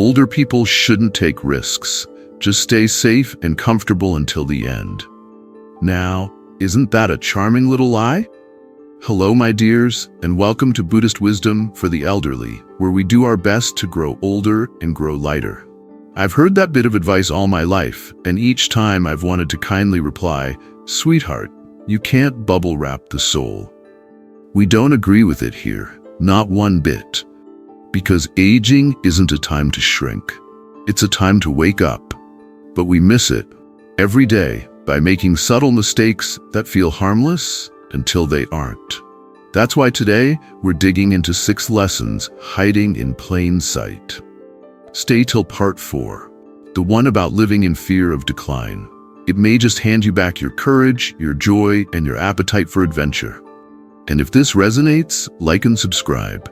Older people shouldn't take risks. Just stay safe and comfortable until the end. Now, isn't that a charming little lie? Hello, my dears, and welcome to Buddhist Wisdom for the Elderly, where we do our best to grow older and grow lighter. I've heard that bit of advice all my life, and each time I've wanted to kindly reply, "Sweetheart, you can't bubble wrap the soul." We don't agree with it here, not one bit. Because aging isn't a time to shrink. It's a time to wake up. But we miss it every day by making subtle mistakes that feel harmless until they aren't. That's why today we're digging into 6 lessons hiding in plain sight. Stay till part 4, the one about living in fear of decline. It may just hand you back your courage, your joy, and your appetite for adventure. And if this resonates, like and subscribe.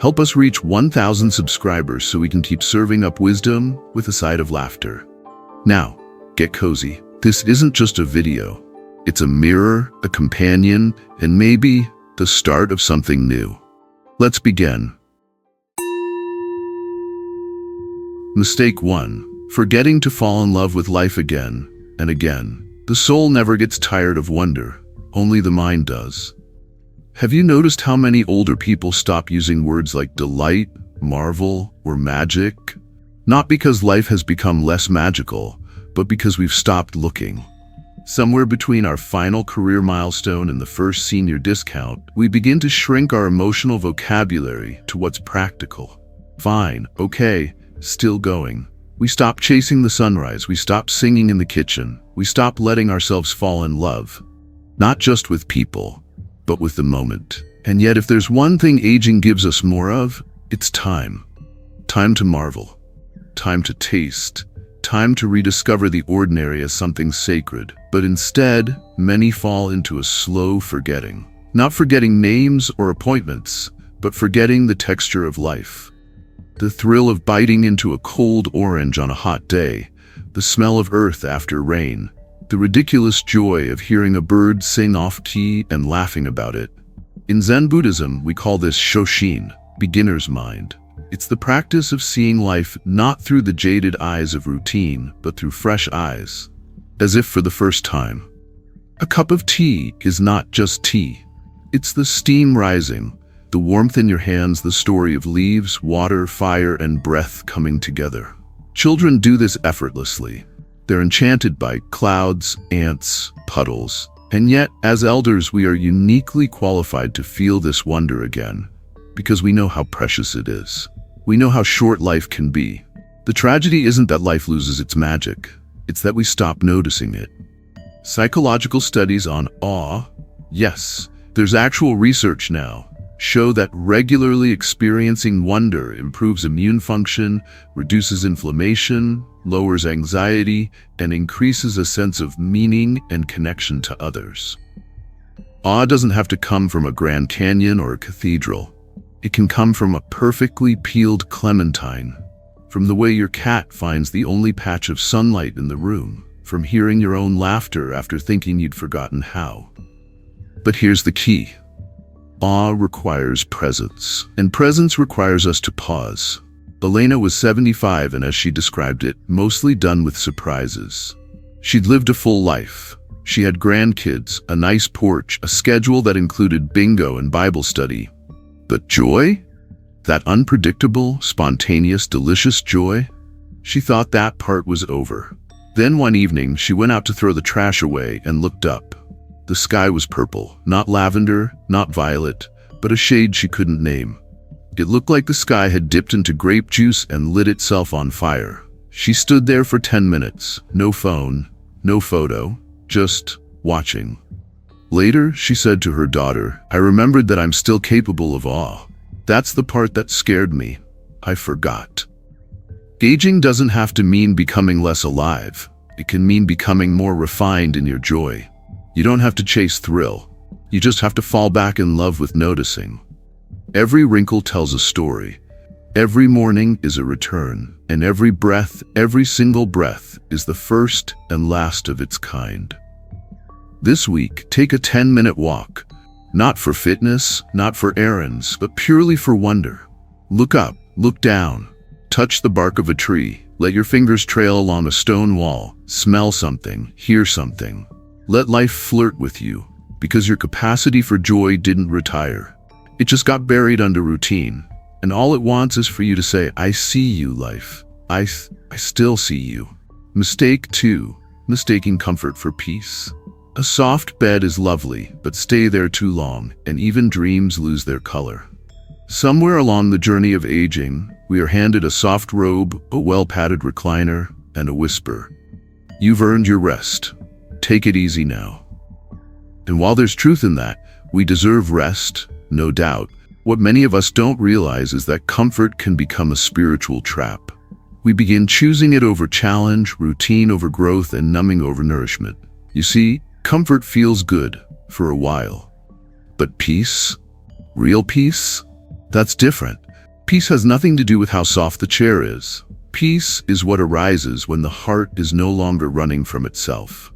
Help us reach 1,000 subscribers so we can keep serving up wisdom with a side of laughter. Now, get cozy. This isn't just a video. It's a mirror, a companion, and maybe the start of something new. Let's begin. Mistake 1. Forgetting to fall in love with life again and again. The soul never gets tired of wonder. Only the mind does. Have you noticed how many older people stop using words like delight, marvel, or magic? Not because life has become less magical, but because we've stopped looking. Somewhere between our final career milestone and the first senior discount, we begin to shrink our emotional vocabulary to what's practical. Fine, okay, still going. We stop chasing the sunrise, we stop singing in the kitchen, we stop letting ourselves fall in love. Not just with people, but with the moment. And yet if there's one thing aging gives us more of, it's time. Time to marvel. Time to taste. Time to rediscover the ordinary as something sacred. But instead, many fall into a slow forgetting. Not forgetting names or appointments, but forgetting the texture of life. The thrill of biting into a cold orange on a hot day, the smell of earth after rain, the ridiculous joy of hearing a bird sing off-key and laughing about it. In Zen Buddhism, we call this Shoshin, beginner's mind. It's the practice of seeing life not through the jaded eyes of routine, but through fresh eyes, as if for the first time. A cup of tea is not just tea. It's the steam rising, the warmth in your hands, the story of leaves, water, fire, and breath coming together. Children do this effortlessly. They're enchanted by clouds, ants, puddles. And yet, as elders, we are uniquely qualified to feel this wonder again, because we know how precious it is. We know how short life can be. The tragedy isn't that life loses its magic. It's that we stop noticing it. Psychological studies on awe, yes, there's actual research now, show that regularly experiencing wonder improves immune function, reduces inflammation, lowers anxiety, and increases a sense of meaning and connection to others. Awe doesn't have to come from a Grand Canyon or a cathedral. It can come from a perfectly peeled clementine, from the way your cat finds the only patch of sunlight in the room, from hearing your own laughter after thinking you'd forgotten how. But here's the key. Awe requires presence, and presence requires us to pause. Elena was 75 and, as she described it, mostly done with surprises. She'd lived a full life. She had grandkids, a nice porch, a schedule that included bingo and Bible study. But joy? That unpredictable, spontaneous, delicious joy? She thought that part was over. Then one evening, she went out to throw the trash away and looked up. The sky was purple, not lavender, not violet, but a shade she couldn't name. It looked like the sky had dipped into grape juice and lit itself on fire. She stood there for 10 minutes, no phone, no photo, just watching. Later, she said to her daughter, "I remembered that I'm still capable of awe. That's the part that scared me. I forgot." Aging doesn't have to mean becoming less alive. It can mean becoming more refined in your joy. You don't have to chase thrill. You just have to fall back in love with noticing. Every wrinkle tells a story. Every morning is a return, and every breath, every single breath, is the first and last of its kind. This week, take a 10-minute walk. Not for fitness, not for errands, but purely for wonder. Look up, look down. Touch the bark of a tree. Let your fingers trail along a stone wall. Smell something. Hear something. Let life flirt with you, because your capacity for joy didn't retire. It just got buried under routine. And all it wants is for you to say, I see you, life. I still see you. Mistake 2. Mistaking comfort for peace. A soft bed is lovely, but stay there too long, and even dreams lose their color. Somewhere along the journey of aging, we are handed a soft robe, a well-padded recliner, and a whisper. You've earned your rest. Take it easy now. And while there's truth in that, we deserve rest, no doubt. What many of us don't realize is that comfort can become a spiritual trap. We begin choosing it over challenge, routine over growth, and numbing over nourishment. You see, comfort feels good for a while. But peace? Real peace? That's different. Peace has nothing to do with how soft the chair is. Peace is what arises when the heart is no longer running from itself.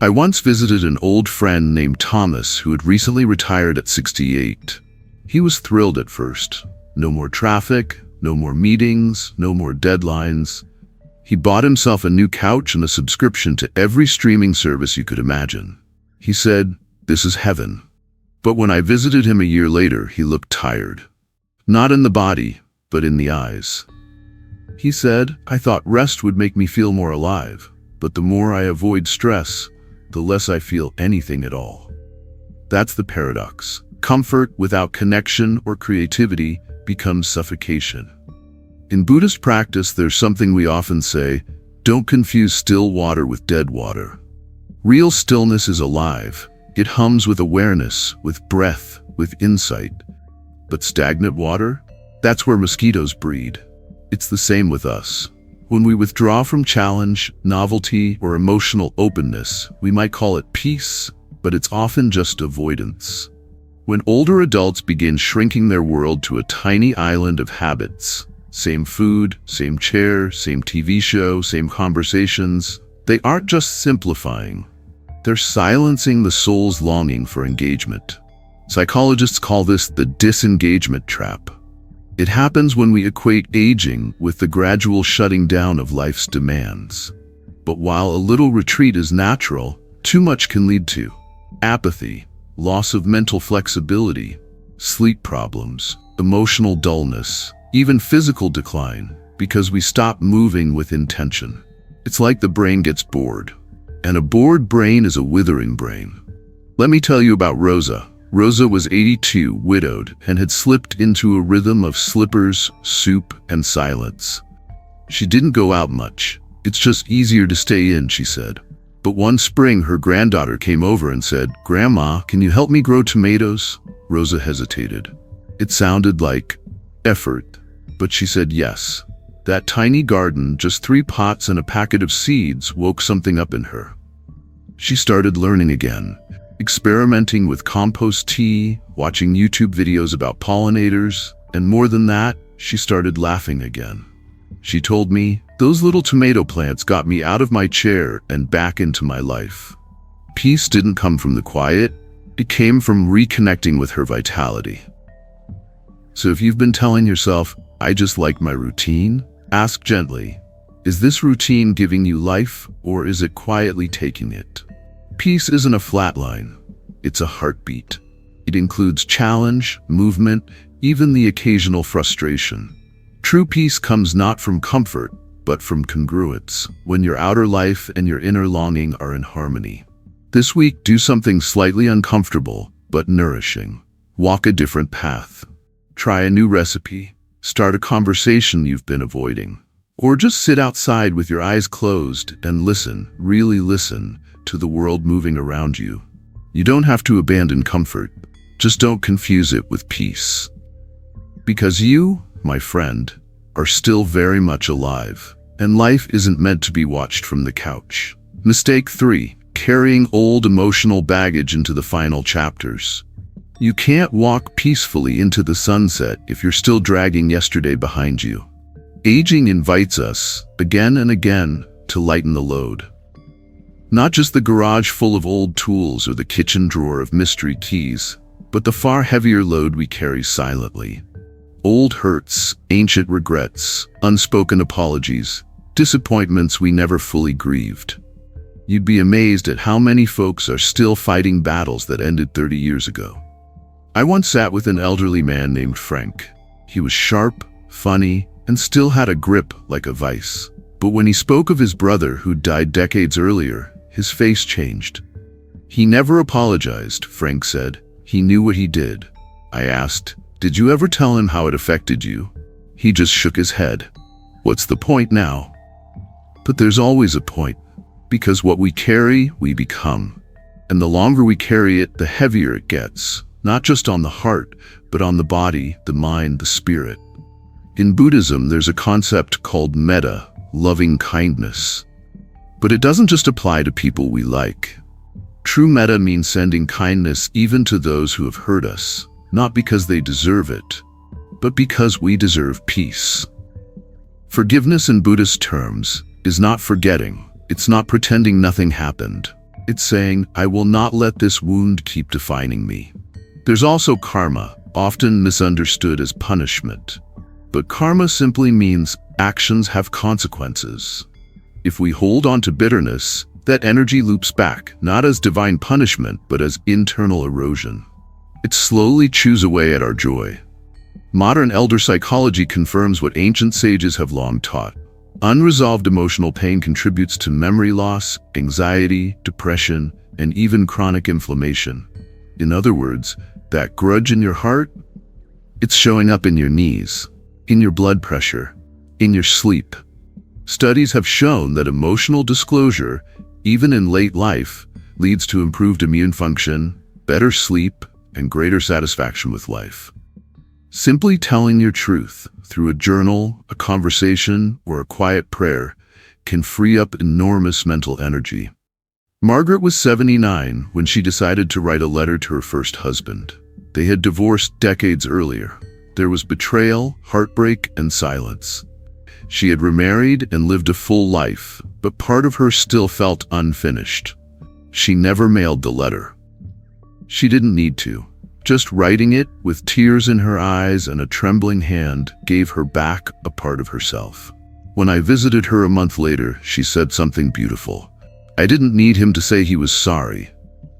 I once visited an old friend named Thomas who had recently retired at 68. He was thrilled at first. No more traffic, no more meetings, no more deadlines. He bought himself a new couch and a subscription to every streaming service you could imagine. He said, "This is heaven." But when I visited him a year later, he looked tired. Not in the body, but in the eyes. He said, "I thought rest would make me feel more alive, but the more I avoid stress, the less I feel anything at all." That's the paradox. Comfort without connection or creativity becomes suffocation. In Buddhist practice, there's something we often say, don't confuse still water with dead water. Real stillness is alive. It hums with awareness, with breath, with insight. But stagnant water? That's where mosquitoes breed. It's the same with us. When we withdraw from challenge, novelty, or emotional openness, we might call it peace, but it's often just avoidance. When older adults begin shrinking their world to a tiny island of habits, same food, same chair, same TV show, same conversations, they aren't just simplifying. They're silencing the soul's longing for engagement. Psychologists call this the disengagement trap. It happens when we equate aging with the gradual shutting down of life's demands. But while a little retreat is natural, too much can lead to apathy, loss of mental flexibility, sleep problems, emotional dullness, even physical decline, because we stop moving with intention. It's like the brain gets bored. And a bored brain is a withering brain. Let me tell you about Rosa. Rosa was 82, widowed, and had slipped into a rhythm of slippers, soup, and silence. She didn't go out much. It's just easier to stay in, she said. But one spring, her granddaughter came over and said, "Grandma, can you help me grow tomatoes?" Rosa hesitated. It sounded like effort, but she said yes. That tiny garden, just 3 pots and a packet of seeds, woke something up in her. She started learning again, experimenting with compost tea, watching YouTube videos about pollinators, and more than that, she started laughing again. She told me, "Those little tomato plants got me out of my chair and back into my life." Peace didn't come from the quiet, it came from reconnecting with her vitality. So if you've been telling yourself, "I just like my routine," ask gently, is this routine giving you life, or is it quietly taking it? Peace isn't a flat line, it's a heartbeat. It includes challenge, movement, even the occasional frustration. True peace comes not from comfort, but from congruence, when your outer life and your inner longing are in harmony. This week, do something slightly uncomfortable, but nourishing. Walk a different path. Try a new recipe. Start a conversation you've been avoiding. Or just sit outside with your eyes closed and listen, really listen, to the world moving around you. You don't have to abandon comfort. Just don't confuse it with peace. Because you, my friend, are still very much alive, and life isn't meant to be watched from the couch. Mistake 3. Carrying old emotional baggage into the final chapters. You can't walk peacefully into the sunset if you're still dragging yesterday behind you. Aging invites us, again and again, to lighten the load. Not just the garage full of old tools or the kitchen drawer of mystery keys, but the far heavier load we carry silently. Old hurts, ancient regrets, unspoken apologies, disappointments we never fully grieved. You'd be amazed at how many folks are still fighting battles that ended 30 years ago. I once sat with an elderly man named Frank. He was sharp, funny, and still had a grip like a vice. But when he spoke of his brother who died decades earlier, his face changed. He never apologized, Frank said. He knew what he did. I asked, "Did you ever tell him how it affected you?" He just shook his head. What's the point now? But there's always a point, because what we carry, we become. And the longer we carry it, the heavier it gets, not just on the heart, but on the body, the mind, the spirit. In Buddhism, there's a concept called metta, loving kindness. But it doesn't just apply to people we like. True metta means sending kindness even to those who have hurt us, not because they deserve it, but because we deserve peace. Forgiveness in Buddhist terms is not forgetting. It's not pretending nothing happened. It's saying, I will not let this wound keep defining me. There's also karma, often misunderstood as punishment. But karma simply means actions have consequences. If we hold on to bitterness, that energy loops back, not as divine punishment, but as internal erosion. It slowly chews away at our joy. Modern elder psychology confirms what ancient sages have long taught. Unresolved emotional pain contributes to memory loss, anxiety, depression, and even chronic inflammation. In other words, that grudge in your heart, it's showing up in your knees, in your blood pressure, in your sleep. Studies have shown that emotional disclosure, even in late life, leads to improved immune function, better sleep, and greater satisfaction with life. Simply telling your truth through a journal, a conversation, or a quiet prayer can free up enormous mental energy. Margaret was 79 when she decided to write a letter to her first husband. They had divorced decades earlier. There was betrayal, heartbreak, and silence. She had remarried and lived a full life, but part of her still felt unfinished. She never mailed the letter. She didn't need to. Just writing it, with tears in her eyes and a trembling hand, gave her back a part of herself. When I visited her a month later, she said something beautiful. I didn't need him to say he was sorry.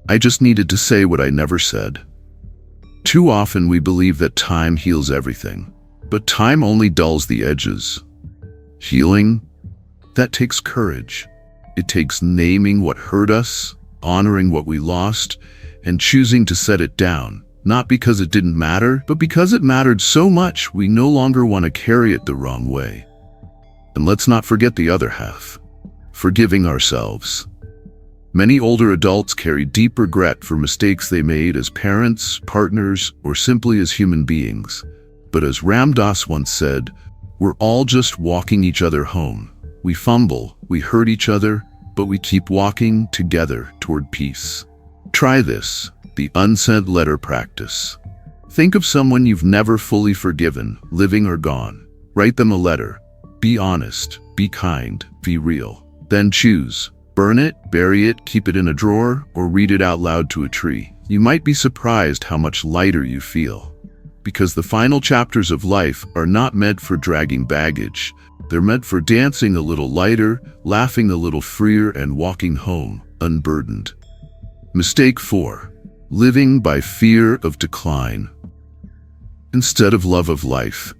I just needed to say what I never said. Too often we believe that time heals everything, but time only dulls the edges. Healing? That takes courage. It takes naming what hurt us, honoring what we lost, and choosing to set it down. Not because it didn't matter, but because it mattered so much we no longer want to carry it the wrong way. And let's not forget the other half, forgiving ourselves. Many older adults carry deep regret for mistakes they made as parents, partners, or simply as human beings. But as Ram Dass once said, we're all just walking each other home. We fumble, we hurt each other, but we keep walking together toward peace. Try this. The unsent letter practice. Think of someone you've never fully forgiven, living or gone. Write them a letter. Be honest, be kind, be real. Then choose. Burn it, bury it, keep it in a drawer, or read it out loud to a tree. You might be surprised how much lighter you feel. Because the final chapters of life are not meant for dragging baggage. They're meant for dancing a little lighter, laughing a little freer, and walking home unburdened. Mistake 4. Living by fear of decline instead of love of life.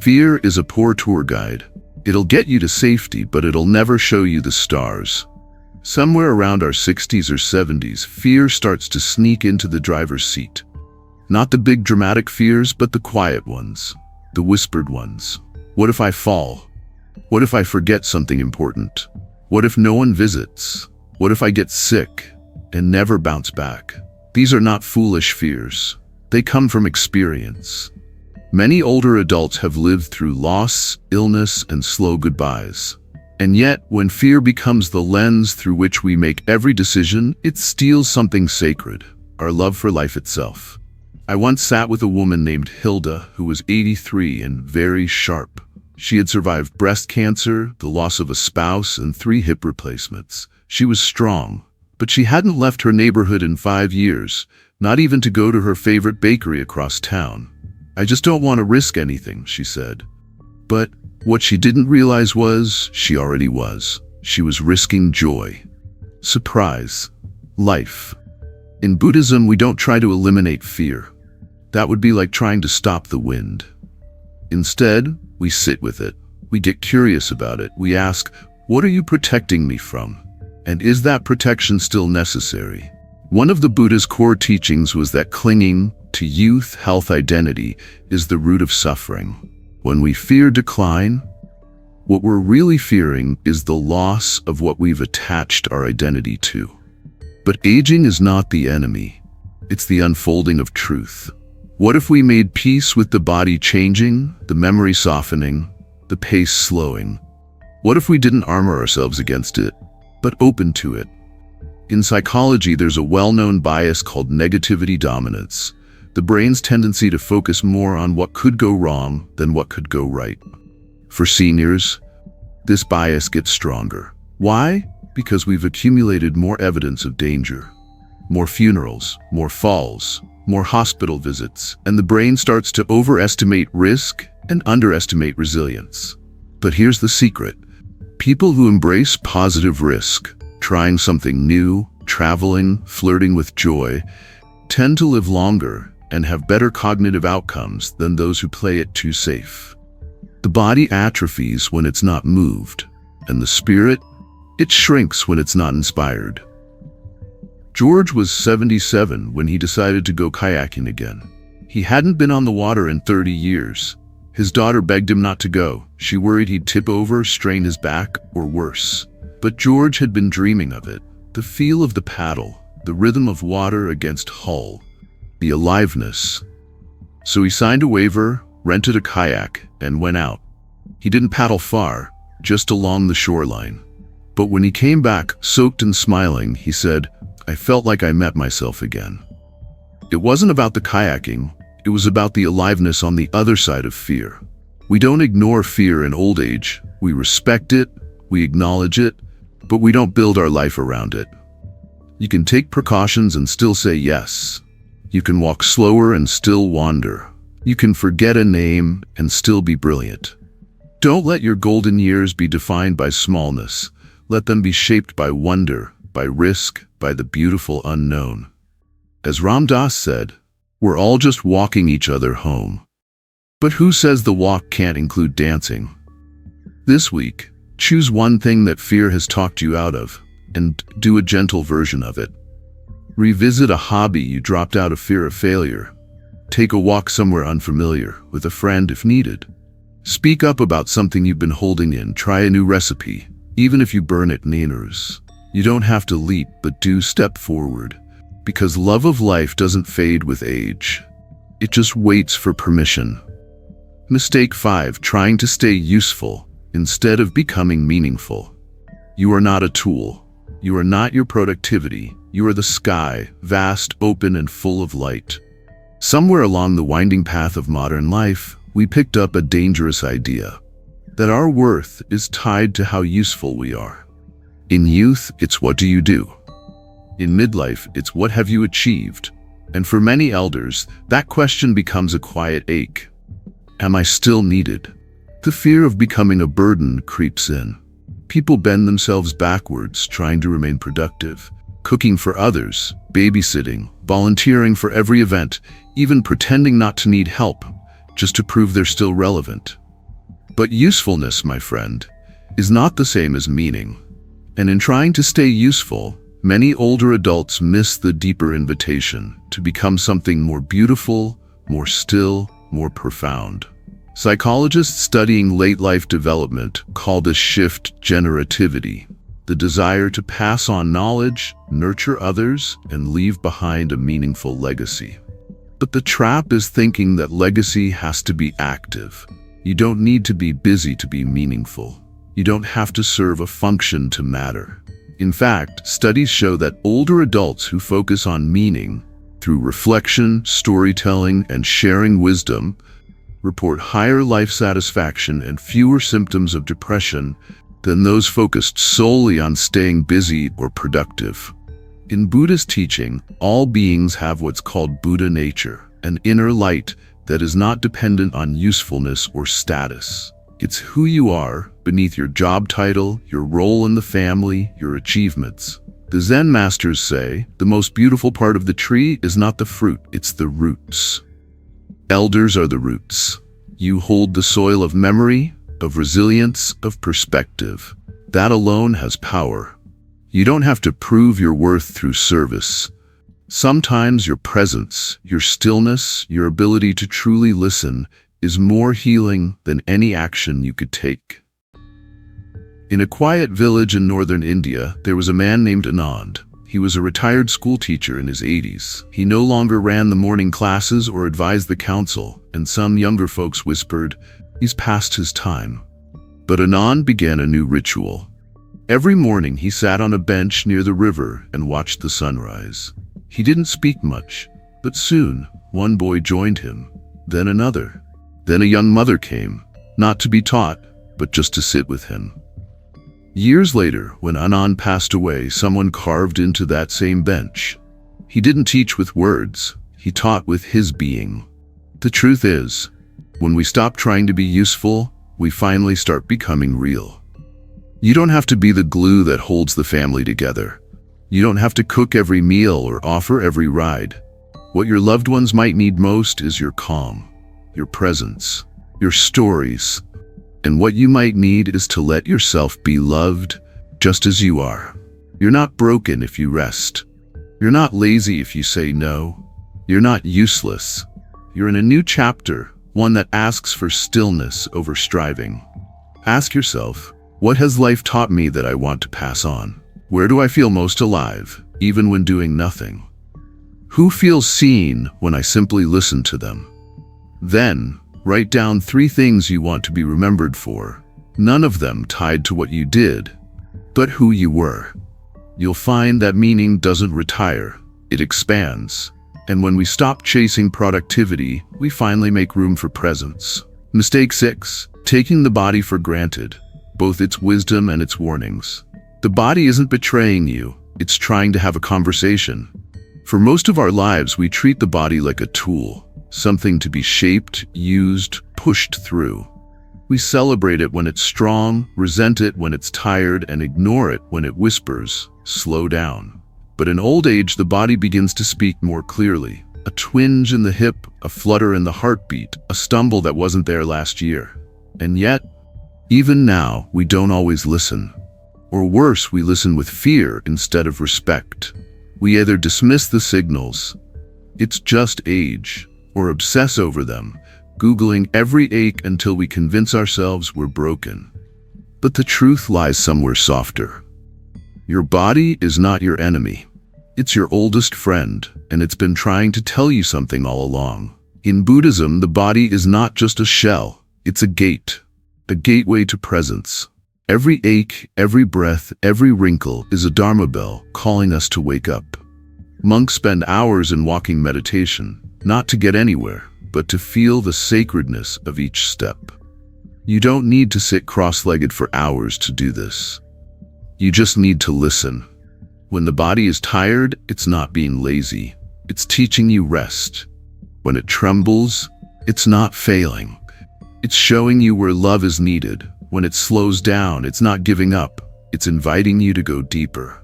Fear is a poor tour guide. It'll get you to safety, but it'll never show you the stars. Somewhere around our 60s or 70s, fear starts to sneak into the driver's seat. Not the big dramatic fears, but the quiet ones, the whispered ones. What if I fall? What if I forget something important? What if no one visits? What if I get sick and never bounce back? These are not foolish fears. They come from experience. Many older adults have lived through loss, illness, and slow goodbyes. And yet, when fear becomes the lens through which we make every decision, it steals something sacred, our love for life itself. I once sat with a woman named Hilda, who was 83 and very sharp. She had survived breast cancer, the loss of a spouse, and 3 hip replacements. She was strong. But she hadn't left her neighborhood in 5 years, not even to go to her favorite bakery across town. I just don't want to risk anything, she said. But what she didn't realize was she already was. She was risking joy, surprise, life. In Buddhism, we don't try to eliminate fear. That would be like trying to stop the wind. Instead, we sit with it. We get curious about it. We ask, what are you protecting me from? And is that protection still necessary? One of the Buddha's core teachings was that clinging to youth, health, identity is the root of suffering. When we fear decline, what we're really fearing is the loss of what we've attached our identity to. But aging is not the enemy. It's the unfolding of truth. What if we made peace with the body changing, the memory softening, the pace slowing? What if we didn't armor ourselves against it, but open to it? In psychology, there's a well-known bias called negativity dominance, the brain's tendency to focus more on what could go wrong than what could go right. For seniors, this bias gets stronger. Why? Because we've accumulated more evidence of danger. More funerals, more falls, more hospital visits, and the brain starts to overestimate risk and underestimate resilience. But here's the secret. People who embrace positive risk, trying something new, traveling, flirting with joy, tend to live longer and have better cognitive outcomes than those who play it too safe. The body atrophies when it's not moved, and the spirit, it shrinks when it's not inspired. George was 77 when he decided to go kayaking again. He hadn't been on the water in 30 years. His daughter begged him not to go. She worried he'd tip over, strain his back, or worse. But George had been dreaming of it. The feel of the paddle, the rhythm of water against hull, the aliveness. So he signed a waiver, rented a kayak, and went out. He didn't paddle far, just along the shoreline. But when he came back, soaked and smiling, he said, "I felt like I met myself again." It wasn't about the kayaking, it was about the aliveness on the other side of fear. We don't ignore fear in old age. We respect it, we acknowledge it, but we don't build our life around it. You can take precautions and still say yes. You can walk slower and still wander. You can forget a name and still be brilliant. Don't let your golden years be defined by smallness. Let them be shaped by wonder, by risk, by the beautiful unknown. As Ram Dass said, we're all just walking each other home. But who says the walk can't include dancing? This week, choose one thing that fear has talked you out of, and do a gentle version of it. Revisit a hobby you dropped out of fear of failure. Take a walk somewhere unfamiliar, with a friend if needed. Speak up about something you've been holding in. Try a new recipe, even if you burn it neaners. You don't have to leap, but do step forward. Because love of life doesn't fade with age. It just waits for permission. Mistake 5, trying to stay useful instead of becoming meaningful. You are not a tool. You are not your productivity. You are the sky, vast, open, and full of light. Somewhere along the winding path of modern life, we picked up a dangerous idea, that our worth is tied to how useful we are. In youth, it's what do you do? In midlife, it's what have you achieved? And for many elders, that question becomes a quiet ache. Am I still needed? The fear of becoming a burden creeps in. People bend themselves backwards, trying to remain productive, cooking for others, babysitting, volunteering for every event, even pretending not to need help, just to prove they're still relevant. But usefulness, my friend, is not the same as meaning. And in trying to stay useful, many older adults miss the deeper invitation to become something more beautiful, more still, more profound. Psychologists studying late life development call this shift generativity, the desire to pass on knowledge, nurture others, and leave behind a meaningful legacy. But the trap is thinking that legacy has to be active. You don't need to be busy to be meaningful. You don't have to serve a function to matter. In fact, studies show that older adults who focus on meaning through reflection, storytelling, and sharing wisdom report higher life satisfaction and fewer symptoms of depression than those focused solely on staying busy or productive. In Buddhist teaching, all beings have what's called Buddha nature, an inner light that is not dependent on usefulness or status. It's who you are beneath your job title, your role in the family, your achievements. The Zen masters say, the most beautiful part of the tree is not the fruit, it's the roots. Elders are the roots. You hold the soil of memory, of resilience, of perspective. That alone has power. You don't have to prove your worth through service. Sometimes your presence, your stillness, your ability to truly listen is more healing than any action you could take. In a quiet village in northern India, there was a man named Anand. He was a retired school teacher in his 80s. He no longer ran the morning classes or advised the council, and some younger folks whispered, "He's past his time." But Anand began a new ritual. Every morning he sat on a bench near the river and watched the sunrise. He didn't speak much, but soon one boy joined him, then another. Then a young mother came, not to be taught, but just to sit with him. Years later, when Anand passed away, someone carved into that same bench. He didn't teach with words, he taught with his being. The truth is, when we stop trying to be useful, we finally start becoming real. You don't have to be the glue that holds the family together. You don't have to cook every meal or offer every ride. What your loved ones might need most is your calm, your presence, your stories. And what you might need is to let yourself be loved just as you are. You're not broken if you rest. You're not lazy if you say no. You're not useless. You're in a new chapter, one that asks for stillness over striving. Ask yourself, what has life taught me that I want to pass on? Where do I feel most alive, even when doing nothing? Who feels seen when I simply listen to them? Then, write down 3 things you want to be remembered for, none of them tied to what you did, but who you were. You'll find that meaning doesn't retire, it expands. And when we stop chasing productivity, we finally make room for presence. Mistake 6, taking the body for granted, both its wisdom and its warnings. The body isn't betraying you, it's trying to have a conversation. For most of our lives, we treat the body like a tool, something to be shaped, used, pushed through. We celebrate it when it's strong, resent it when it's tired, and ignore it when it whispers, "Slow down." But in old age, the body begins to speak more clearly. A twinge in the hip, a flutter in the heartbeat, a stumble that wasn't there last year. And yet, even now, we don't always listen. Or worse, we listen with fear instead of respect. We either dismiss the signals, "It's just age," or obsess over them, Googling every ache until we convince ourselves we're broken. But the truth lies somewhere softer. Your body is not your enemy. It's your oldest friend, and it's been trying to tell you something all along. In Buddhism, the body is not just a shell, it's a gateway to presence. Every ache, every breath, every wrinkle is a Dharma bell calling us to wake up. Monks spend hours in walking meditation, not to get anywhere, but to feel the sacredness of each step. You don't need to sit cross-legged for hours to do this. You just need to listen. When the body is tired, it's not being lazy. It's teaching you rest. When it trembles, it's not failing. It's showing you where love is needed. When it slows down, it's not giving up. It's inviting you to go deeper.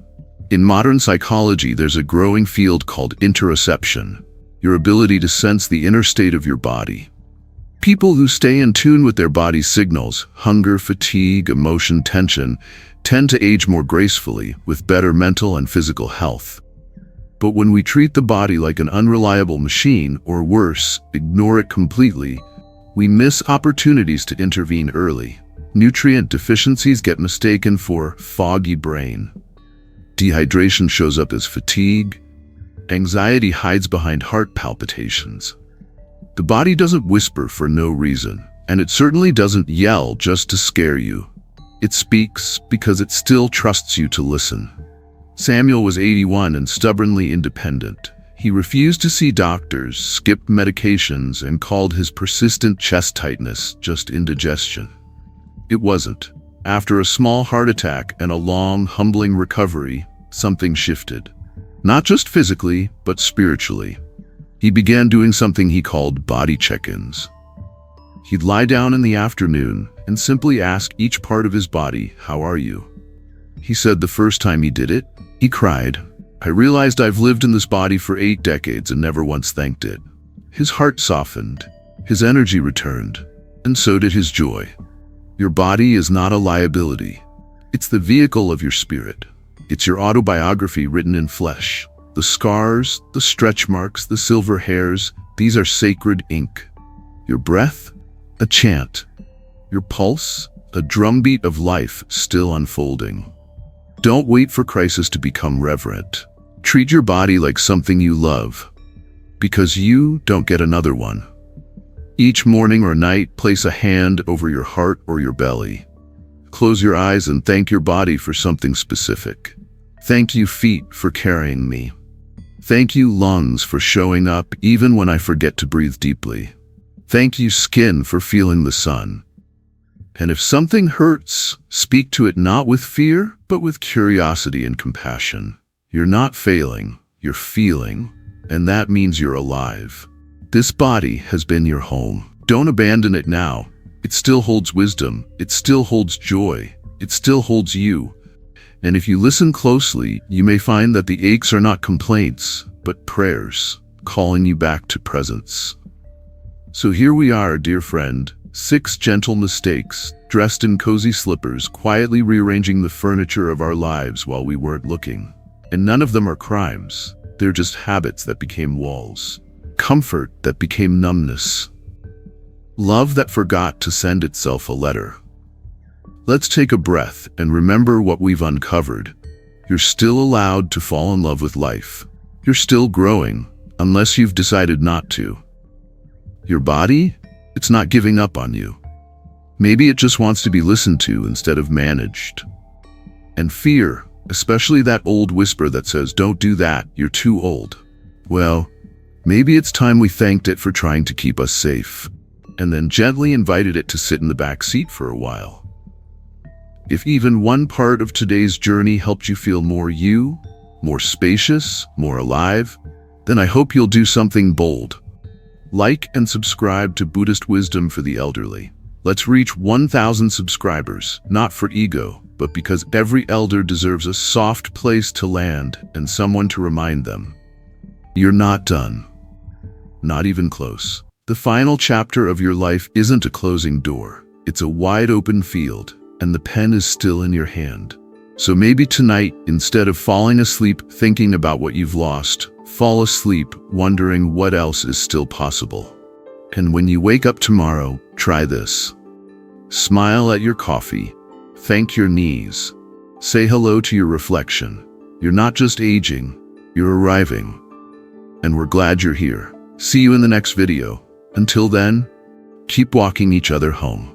In modern psychology, there's a growing field called interoception, your ability to sense the inner state of your body. People who stay in tune with their body's signals, hunger, fatigue, emotion, tension, tend to age more gracefully, with better mental and physical health. But when we treat the body like an unreliable machine, or worse, ignore it completely, we miss opportunities to intervene early. Nutrient deficiencies get mistaken for foggy brain. Dehydration shows up as fatigue. Anxiety hides behind heart palpitations. The body doesn't whisper for no reason, and it certainly doesn't yell just to scare you. It speaks because it still trusts you to listen. Samuel was 81 and stubbornly independent. He refused to see doctors, skipped medications, and called his persistent chest tightness just indigestion. It wasn't. After a small heart attack and a long, humbling recovery, something shifted. Not just physically, but spiritually. He began doing something he called body check-ins. He'd lie down in the afternoon and simply ask each part of his body, "How are you?" He said the first time he did it, he cried, "I realized I've lived in this body for 8 decades and never once thanked it." His heart softened, his energy returned, and so did his joy. Your body is not a liability. It's the vehicle of your spirit. It's your autobiography written in flesh. The scars, the stretch marks, the silver hairs, these are sacred ink. Your breath, a chant. Your pulse, a drumbeat of life still unfolding. Don't wait for crisis to become reverent. Treat your body like something you love, because you don't get another one. Each morning or night, place a hand over your heart or your belly. Close your eyes and thank your body for something specific. Thank you, feet, for carrying me. Thank you, lungs, for showing up even when I forget to breathe deeply. Thank you, skin, for feeling the sun. And if something hurts, speak to it not with fear, but with curiosity and compassion. You're not failing, you're feeling, and that means you're alive. This body has been your home. Don't abandon it now. It still holds wisdom, it still holds joy, it still holds you. And if you listen closely, you may find that the aches are not complaints, but prayers, calling you back to presence. So here we are, dear friend, 6 gentle mistakes, dressed in cozy slippers, quietly rearranging the furniture of our lives while we weren't looking. And none of them are crimes. They're just habits that became walls. Comfort that became numbness. Love that forgot to send itself a letter. Let's take a breath and remember what we've uncovered. You're still allowed to fall in love with life. You're still growing, unless you've decided not to. Your body? It's not giving up on you. Maybe it just wants to be listened to instead of managed. And fear, especially that old whisper that says, "Don't do that, you're too old." Well, maybe it's time we thanked it for trying to keep us safe, and then gently invited it to sit in the back seat for a while. If even one part of today's journey helped you feel more you, more spacious, more alive, then I hope you'll do something bold. Like and subscribe to Buddhist Wisdom for the Elderly. Let's reach 1,000 subscribers, not for ego, but because every elder deserves a soft place to land and someone to remind them. You're not done. Not even close. The final chapter of your life isn't a closing door. It's a wide open field, and the pen is still in your hand. So maybe tonight, instead of falling asleep thinking about what you've lost, fall asleep wondering what else is still possible. And when you wake up tomorrow, try this. Smile at your coffee. Thank your knees. Say hello to your reflection. You're not just aging, you're arriving. And we're glad you're here. See you in the next video. Until then, keep walking each other home.